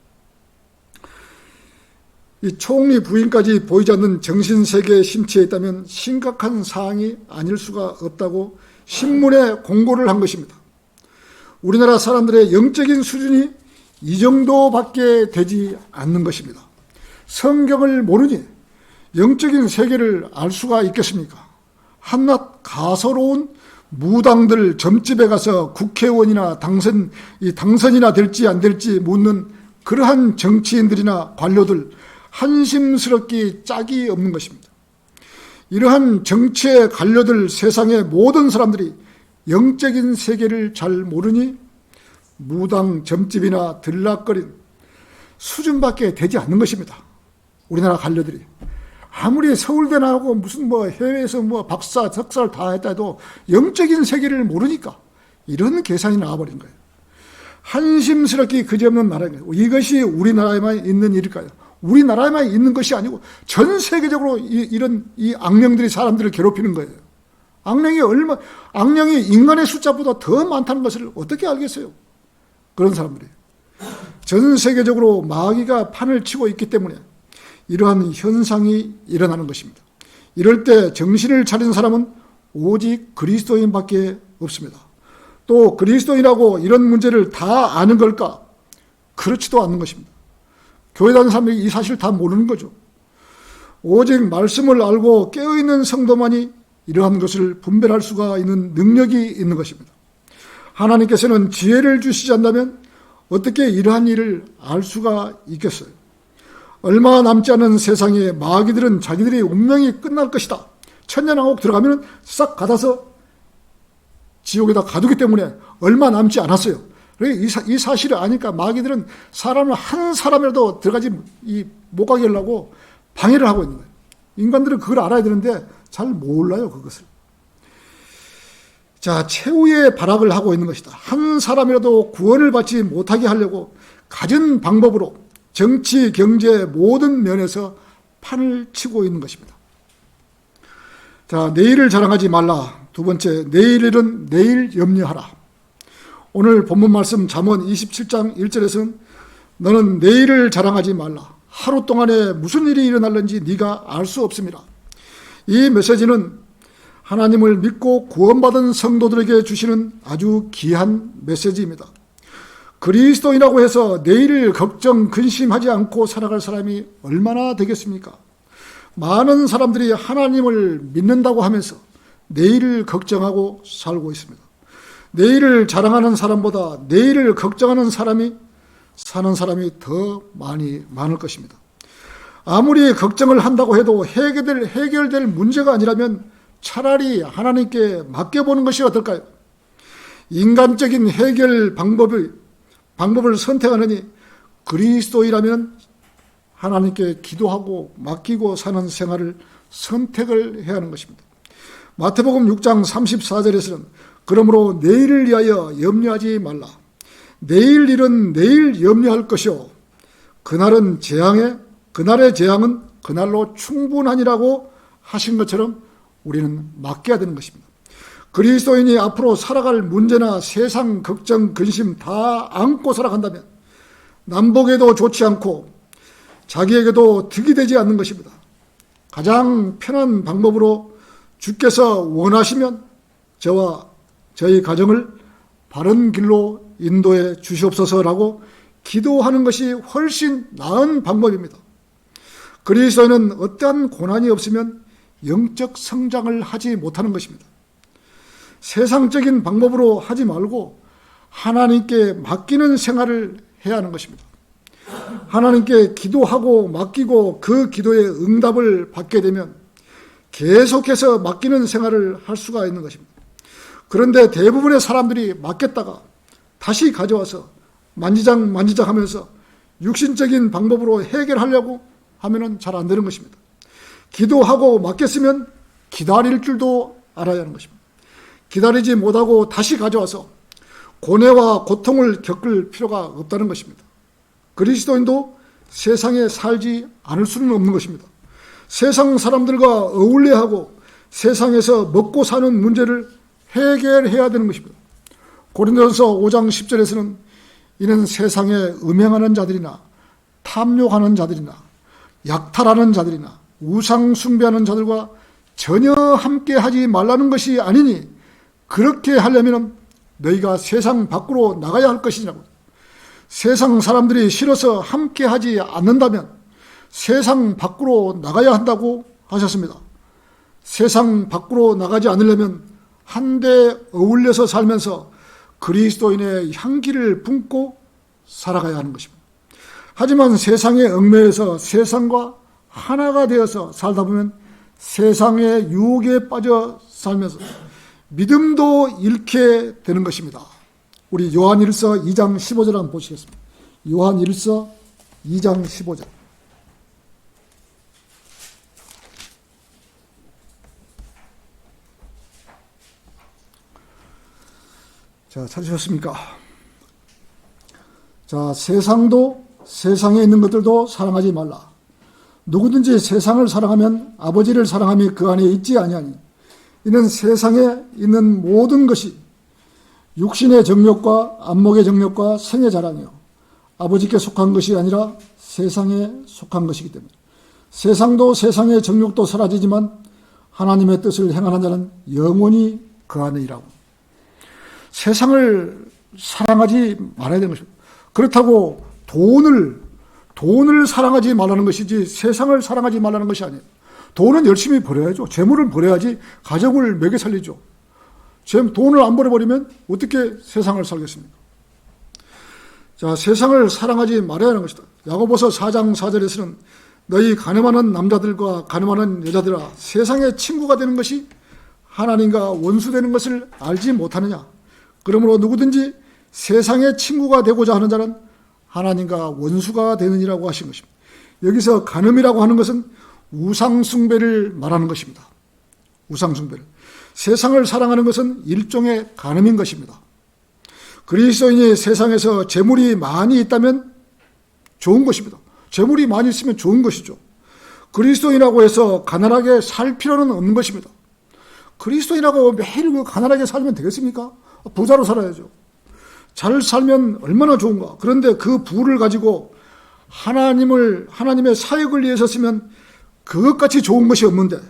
이 총리 부인까지 보이지 않는 정신세계에 심취해 있다면 심각한 사항이 아닐 수가 없다고 신문에 공고를 한 것입니다. 우리나라 사람들의 영적인 수준이 이 정도밖에 되지 않는 것입니다. 성경을 모르니 영적인 세계를 알 수가 있겠습니까? 한낱 가소로운 무당들 점집에 가서 국회의원이나 당선이나 될지 안 될지 묻는 그러한 정치인들이나 관료들 한심스럽기 짝이 없는 것입니다. 이러한 정치의 관료들 세상의 모든 사람들이 영적인 세계를 잘 모르니 무당 점집이나 들락거린 수준밖에 되지 않는 것입니다. 우리나라 관료들이. 아무리 서울대 나오고 무슨 해외에서 박사, 석사를 다 했다 해도 영적인 세계를 모르니까 이런 계산이 나와버린 거예요. 한심스럽게 그지없는 나라인 거예요. 이것이 우리나라에만 있는 일일까요? 우리나라에만 있는 것이 아니고 전 세계적으로 이 악령들이 사람들을 괴롭히는 거예요. 악령이 인간의 숫자보다 더 많다는 것을 어떻게 알겠어요? 그런 사람들이. 전 세계적으로 마귀가 판을 치고 있기 때문에 이러한 현상이 일어나는 것입니다. 이럴 때 정신을 차린 사람은 오직 그리스도인밖에 없습니다. 또 그리스도인이라고 이런 문제를 다 아는 걸까? 그렇지도 않는 것입니다. 교회 다니는 사람들이 이 사실을 다 모르는 거죠. 오직 말씀을 알고 깨어있는 성도만이 이러한 것을 분별할 수가 있는 능력이 있는 것입니다. 하나님께서는 지혜를 주시지 않다면 어떻게 이러한 일을 알 수가 있겠어요? 얼마 남지 않은 세상에 마귀들은 자기들의 운명이 끝날 것이다, 천년왕국 들어가면 싹 닫아서 지옥에다 가두기 때문에 얼마 남지 않았어요. 이 사실을 아니까 마귀들은 사람을 한 사람이라도 들어가지 못 가게 하려고 방해를 하고 있는 거예요. 인간들은 그걸 알아야 되는데 잘 몰라요, 그것을. 자, 최후의 발악을 하고 있는 것이다. 한 사람이라도 구원을 받지 못하게 하려고 갖은 방법으로 정치, 경제 모든 면에서 판을 치고 있는 것입니다. 자, 내일을 자랑하지 말라. 두 번째, 내일 일은 내일 염려하라. 오늘 본문 말씀 잠언 27장 1절에서는 너는 내일을 자랑하지 말라. 하루 동안에 무슨 일이 일어날는지 네가 알 수 없습니다. 이 메시지는 하나님을 믿고 구원받은 성도들에게 주시는 아주 귀한 메시지입니다. 그리스도인이라고 해서 내일을 걱정, 근심하지 않고 살아갈 사람이 얼마나 되겠습니까? 많은 사람들이 하나님을 믿는다고 하면서 내일을 걱정하고 살고 있습니다. 내일을 자랑하는 사람보다 내일을 걱정하는 사람이 사는 사람이 더 많을 것입니다. 아무리 걱정을 한다고 해도 해결될 문제가 아니라면 차라리 하나님께 맡겨보는 것이 어떨까요? 인간적인 해결 방법을 선택하느니 그리스도이라면 하나님께 기도하고 맡기고 사는 생활을 선택을 해야 하는 것입니다. 마태복음 6장 34절에서는 그러므로 내일을 위하여 염려하지 말라. 내일 일은 내일 염려할 것이요 그날의 재앙은 그날로 충분하니라고 하신 것처럼 우리는 맡겨야 되는 것입니다. 그리스도인이 앞으로 살아갈 문제나 세상 걱정, 근심 다 안고 살아간다면 남보기에도 좋지 않고 자기에게도 득이 되지 않는 것입니다. 가장 편한 방법으로 주께서 원하시면 저와 저희 가정을 바른 길로 인도해 주시옵소서라고 기도하는 것이 훨씬 나은 방법입니다. 그리스도인은 어떠한 고난이 없으면 영적 성장을 하지 못하는 것입니다. 세상적인 방법으로 하지 말고 하나님께 맡기는 생활을 해야 하는 것입니다. 하나님께 기도하고 맡기고 그 기도의 응답을 받게 되면 계속해서 맡기는 생활을 할 수가 있는 것입니다. 그런데 대부분의 사람들이 맡겼다가 다시 가져와서 만지작 하면서 육신적인 방법으로 해결하려고 하면은 잘 안 되는 것입니다. 기도하고 맡겼으면 기다릴 줄도 알아야 하는 것입니다. 기다리지 못하고 다시 가져와서 고뇌와 고통을 겪을 필요가 없다는 것입니다. 그리스도인도 세상에 살지 않을 수는 없는 것입니다. 세상 사람들과 어울려야 하고 세상에서 먹고 사는 문제를 해결해야 되는 것입니다. 고린도전서 5장 10절에서는 이는 세상에 음행하는 자들이나 탐욕하는 자들이나 약탈하는 자들이나 우상 숭배하는 자들과 전혀 함께 하지 말라는 것이 아니니 그렇게 하려면 너희가 세상 밖으로 나가야 할 것이라고. 세상 사람들이 싫어서 함께 하지 않는다면 세상 밖으로 나가야 한다고 하셨습니다. 세상 밖으로 나가지 않으려면 한데 어울려서 살면서 그리스도인의 향기를 품고 살아가야 하는 것입니다. 하지만 세상에 얽매여서 세상과 하나가 되어서 살다 보면 세상의 유혹에 빠져 살면서 믿음도 잃게 되는 것입니다. 우리 요한일서 2장 15절 한번 보시겠습니다. 요한일서 2장 15절. 자, 찾으셨습니까? 자, 세상도 세상에 있는 것들도 사랑하지 말라. 누구든지 세상을 사랑하면 아버지를 사랑함이 그 안에 있지 아니하니 이는 세상에 있는 모든 것이 육신의 정욕과 안목의 정욕과 생의 자랑이요 아버지께 속한 것이 아니라 세상에 속한 것이기 때문에 세상도 세상의 정욕도 사라지지만 하나님의 뜻을 행하는 자는 영원히 그 안에 있라고. 세상을 사랑하지 말아야 되는 것입니다. 그렇다고 돈을 사랑하지 말라는 것이지 세상을 사랑하지 말라는 것이 아니에요. 돈은 열심히 벌어야죠. 재물을 벌어야지 가족을 먹여 살리죠. 돈을 안 벌어버리면 어떻게 세상을 살겠습니까? 자, 세상을 사랑하지 말아야 하는 것이다. 야고보서 4장 4절에서는 너희 가늠하는 남자들과 가늠하는 여자들아, 세상의 친구가 되는 것이 하나님과 원수되는 것을 알지 못하느냐. 그러므로 누구든지 세상의 친구가 되고자 하는 자는 하나님과 원수가 되느니라고 하신 것입니다. 여기서 간음이라고 하는 것은 우상숭배를 말하는 것입니다. 우상숭배를. 세상을 사랑하는 것은 일종의 간음인 것입니다. 그리스도인이 세상에서 재물이 많이 있다면 좋은 것입니다. 재물이 많이 있으면 좋은 것이죠. 그리스도인이라고 해서 가난하게 살 필요는 없는 것입니다. 그리스도인이라고 매일 가난하게 살면 되겠습니까? 부자로 살아야죠. 잘 살면 얼마나 좋은가. 그런데 그 부를 가지고 하나님의 사역을 위해서 쓰면 그것같이 좋은 것이 없는데,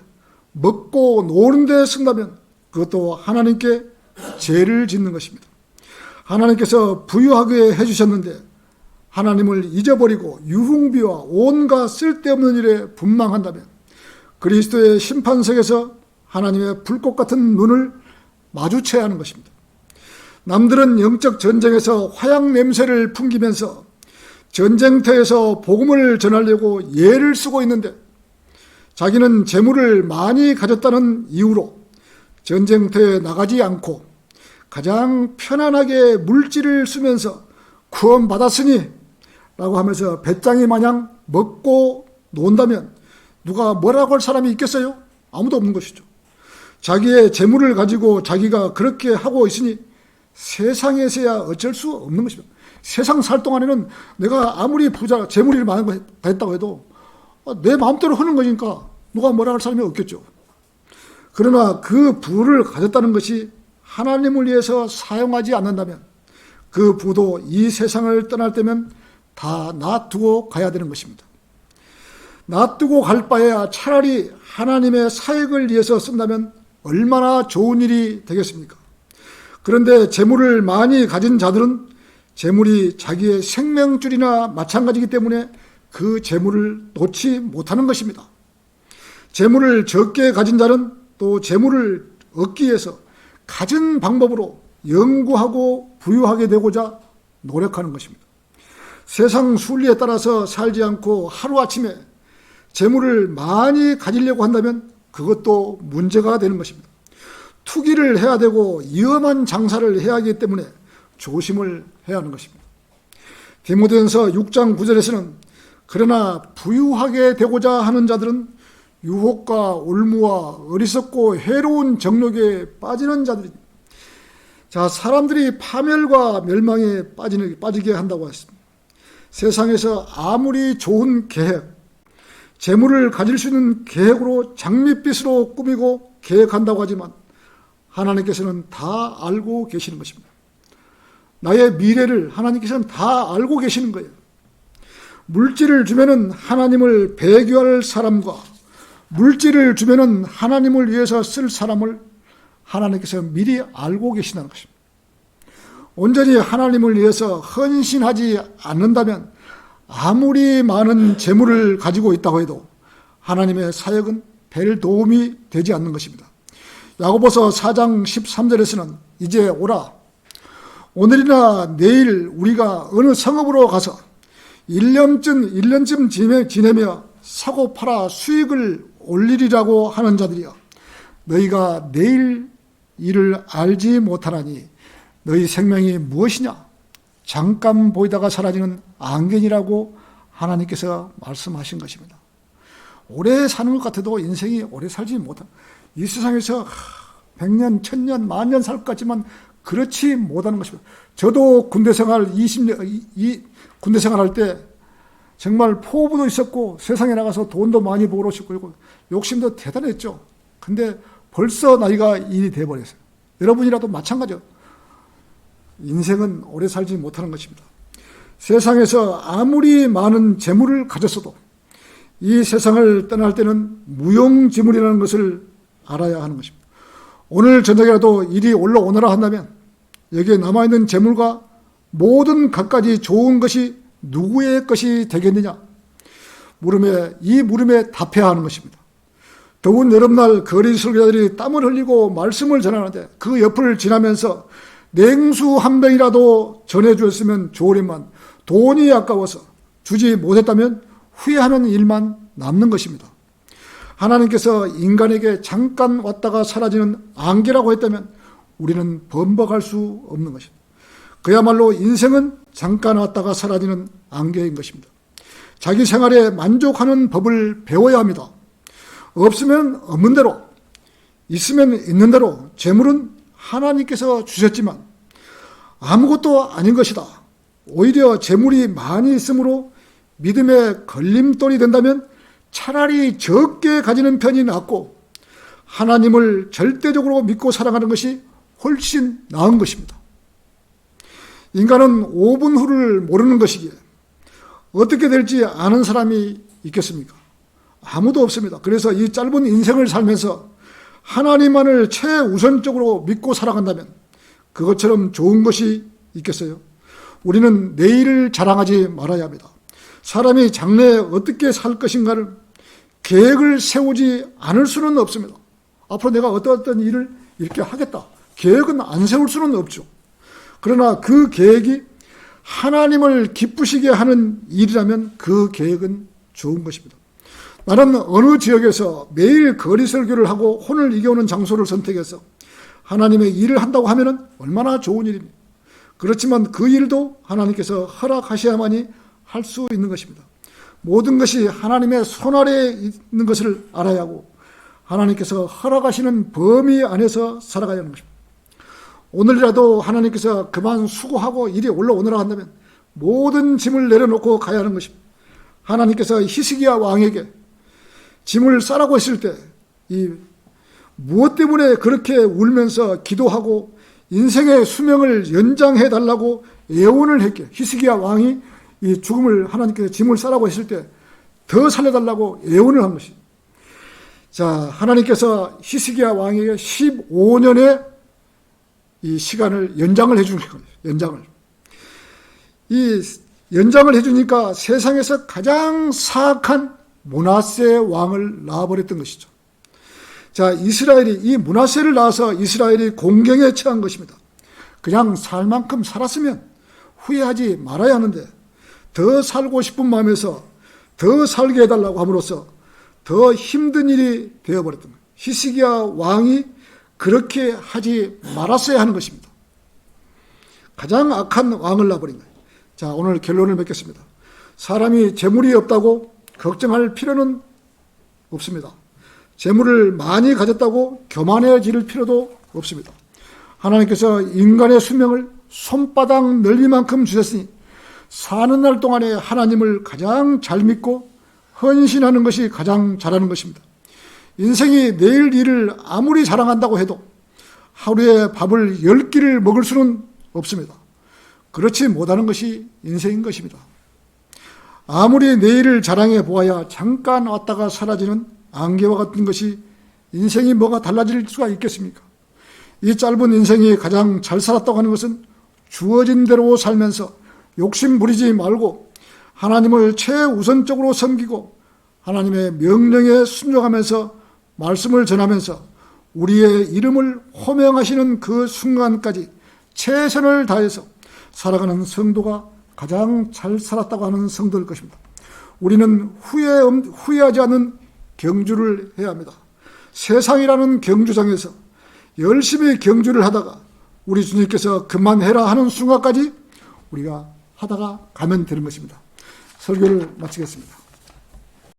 먹고 노는 데 쓴다면 그것도 하나님께 죄를 짓는 것입니다. 하나님께서 부유하게 해주셨는데 하나님을 잊어버리고 유흥비와 온갖 쓸데없는 일에 분망한다면 그리스도의 심판석에서 하나님의 불꽃 같은 눈을 마주쳐야 하는 것입니다. 남들은 영적 전쟁에서 화약 냄새를 풍기면서 전쟁터에서 복음을 전하려고 예를 쓰고 있는데, 자기는 재물을 많이 가졌다는 이유로 전쟁터에 나가지 않고 가장 편안하게 물질을 쓰면서 구원받았으니 라고 하면서 배짱이 마냥 먹고 논다면 누가 뭐라고 할 사람이 있겠어요? 아무도 없는 것이죠. 자기의 재물을 가지고 자기가 그렇게 하고 있으니 세상에서야 어쩔 수 없는 것입니다. 세상 살 동안에는 내가 아무리 부자, 재물이 많은 거 했다고 해도 내 마음대로 하는 거니까 누가 뭐라 할 사람이 없겠죠. 그러나 그 부를 가졌다는 것이 하나님을 위해서 사용하지 않는다면 그 부도 이 세상을 떠날 때면 다 놔두고 가야 되는 것입니다. 놔두고 갈 바에야 차라리 하나님의 사역을 위해서 쓴다면 얼마나 좋은 일이 되겠습니까? 그런데 재물을 많이 가진 자들은 재물이 자기의 생명줄이나 마찬가지이기 때문에 그 재물을 놓지 못하는 것입니다. 재물을 적게 가진 자는 또 재물을 얻기 위해서 가진 방법으로 연구하고 부유하게 되고자 노력하는 것입니다. 세상 순리에 따라서 살지 않고 하루아침에 재물을 많이 가지려고 한다면 그것도 문제가 되는 것입니다. 투기를 해야 되고 위험한 장사를 해야 하기 때문에 조심을 해야 하는 것입니다. 디모데전서 6장 9절에서는 그러나 부유하게 되고자 하는 자들은 유혹과 올무와 어리석고 해로운 정욕에 빠지는 자들입니다. 자, 사람들이 파멸과 멸망에 빠지게 한다고 했습니다. 세상에서 아무리 좋은 계획, 재물을 가질 수 있는 계획으로 장밋빛으로 꾸미고 계획한다고 하지만 하나님께서는 다 알고 계시는 것입니다. 나의 미래를 하나님께서는 다 알고 계시는 거예요. 물질을 주면은 하나님을 배교할 사람과 물질을 주면은 하나님을 위해서 쓸 사람을 하나님께서 미리 알고 계신다는 것입니다. 온전히 하나님을 위해서 헌신하지 않는다면 아무리 많은 재물을 가지고 있다고 해도 하나님의 사역은 별 도움이 되지 않는 것입니다. 야고보서 4장 13절에서는 이제 오라, 오늘이나 내일 우리가 어느 성읍으로 가서 1년쯤 지내며 사고 팔아 수익을 올리리라고 하는 자들이여, 너희가 내일 일을 알지 못하나니 너희 생명이 무엇이냐? 잠깐 보이다가 사라지는 안개니라고 하나님께서 말씀하신 것입니다. 오래 사는 것 같아도 인생이 오래 살지 못한, 이 세상에서 100년, 1000년, 만년 살 것 같지만 그렇지 못하는 것입니다. 저도 군대 생활 20년, 군대 생활할 때 정말 포부도 있었고 세상에 나가서 돈도 많이 벌고 싶고 욕심도 대단했죠. 근데 벌써 나이가 일이 돼버렸어요. 여러분이라도 마찬가지죠. 인생은 오래 살지 못하는 것입니다. 세상에서 아무리 많은 재물을 가졌어도 이 세상을 떠날 때는 무용지물이라는 것을 알아야 하는 것입니다. 오늘 저녁이라도 일이 올라오너라 한다면 여기에 남아있는 재물과 모든 갖가지 좋은 것이 누구의 것이 되겠느냐? 이 물음에 답해야 하는 것입니다. 더운 여름날 거리 설교자들이 땀을 흘리고 말씀을 전하는데 그 옆을 지나면서 냉수 한 병이라도 전해주었으면 좋으련만 돈이 아까워서 주지 못했다면 후회하는 일만 남는 것입니다. 하나님께서 인간에게 잠깐 왔다가 사라지는 안개라고 했다면 우리는 번복할 수 없는 것입니다. 그야말로 인생은 잠깐 왔다가 사라지는 안개인 것입니다. 자기 생활에 만족하는 법을 배워야 합니다. 없으면 없는 대로, 있으면 있는 대로. 재물은 하나님께서 주셨지만 아무것도 아닌 것이다. 오히려 재물이 많이 있으므로 믿음의 걸림돌이 된다면 차라리 적게 가지는 편이 낫고 하나님을 절대적으로 믿고 살아가는 것이 훨씬 나은 것입니다. 인간은 5분 후를 모르는 것이기에 어떻게 될지 아는 사람이 있겠습니까? 아무도 없습니다. 그래서 이 짧은 인생을 살면서 하나님만을 최우선적으로 믿고 살아간다면 그것처럼 좋은 것이 있겠어요? 우리는 내일을 자랑하지 말아야 합니다. 사람이 장래에 어떻게 살 것인가를 계획을 세우지 않을 수는 없습니다. 앞으로 내가 어떤 일을 이렇게 하겠다. 계획은 안 세울 수는 없죠. 그러나 그 계획이 하나님을 기쁘시게 하는 일이라면 그 계획은 좋은 것입니다. 나는 어느 지역에서 매일 거리 설교를 하고 혼을 이겨오는 장소를 선택해서 하나님의 일을 한다고 하면 얼마나 좋은 일입니다. 그렇지만 그 일도 하나님께서 허락하셔야만이 할 수 있는 것입니다. 모든 것이 하나님의 손아래에 있는 것을 알아야 하고 하나님께서 허락하시는 범위 안에서 살아가야 하는 것입니다. 오늘이라도 하나님께서 그만 수고하고 일이 올라오느라 한다면 모든 짐을 내려놓고 가야 하는 것입니다. 하나님께서 히스기야 왕에게 짐을 싸라고 했을 때 무엇 때문에 그렇게 울면서 기도하고 인생의 수명을 연장해 달라고 예언을 했기에 히스기야 왕이 이 죽음을 하나님께서 짐을 싸라고 했을 때 더 살려달라고 예언을 한 것입니다. 자, 하나님께서 히스기야 왕에게 15년의 이 시간을 연장을 해주는 거예요. 연장을 해주니까 세상에서 가장 사악한 므낫세 왕을 낳아버렸던 것이죠. 자, 이 므낫세를 낳아서 이스라엘이 공경에 처한 것입니다. 그냥 살 만큼 살았으면 후회하지 말아야 하는데 더 살고 싶은 마음에서 더 살게 해달라고 함으로써 더 힘든 일이 되어버렸던 거예요. 히스기야 왕이 그렇게 하지 말았어야 하는 것입니다. 가장 악한 왕을 낳아버린 거예요. 자, 오늘 결론을 맺겠습니다. 사람이 재물이 없다고 걱정할 필요는 없습니다. 재물을 많이 가졌다고 교만해질 필요도 없습니다. 하나님께서 인간의 수명을 손바닥 넓이만큼 주셨으니 사는 날 동안에 하나님을 가장 잘 믿고 헌신하는 것이 가장 잘하는 것입니다. 인생이 내일 일을 아무리 자랑한다고 해도 하루에 밥을 10끼를 먹을 수는 없습니다. 그렇지 못하는 것이 인생인 것입니다. 아무리 내일을 자랑해 보아야 잠깐 왔다가 사라지는 안개와 같은 것이 인생이 뭐가 달라질 수가 있겠습니까? 이 짧은 인생이 가장 잘 살았다고 하는 것은 주어진 대로 살면서 욕심 부리지 말고 하나님을 최우선적으로 섬기고 하나님의 명령에 순종하면서 말씀을 전하면서 우리의 이름을 호명하시는 그 순간까지 최선을 다해서 살아가는 성도가 가장 잘 살았다고 하는 성도일 것입니다. 우리는 후회하지 않는 경주를 해야 합니다. 세상이라는 경주장에서 열심히 경주를 하다가 우리 주님께서 그만해라 하는 순간까지 우리가 하다가 가면 되는 것입니다. 설교를 마치겠습니다.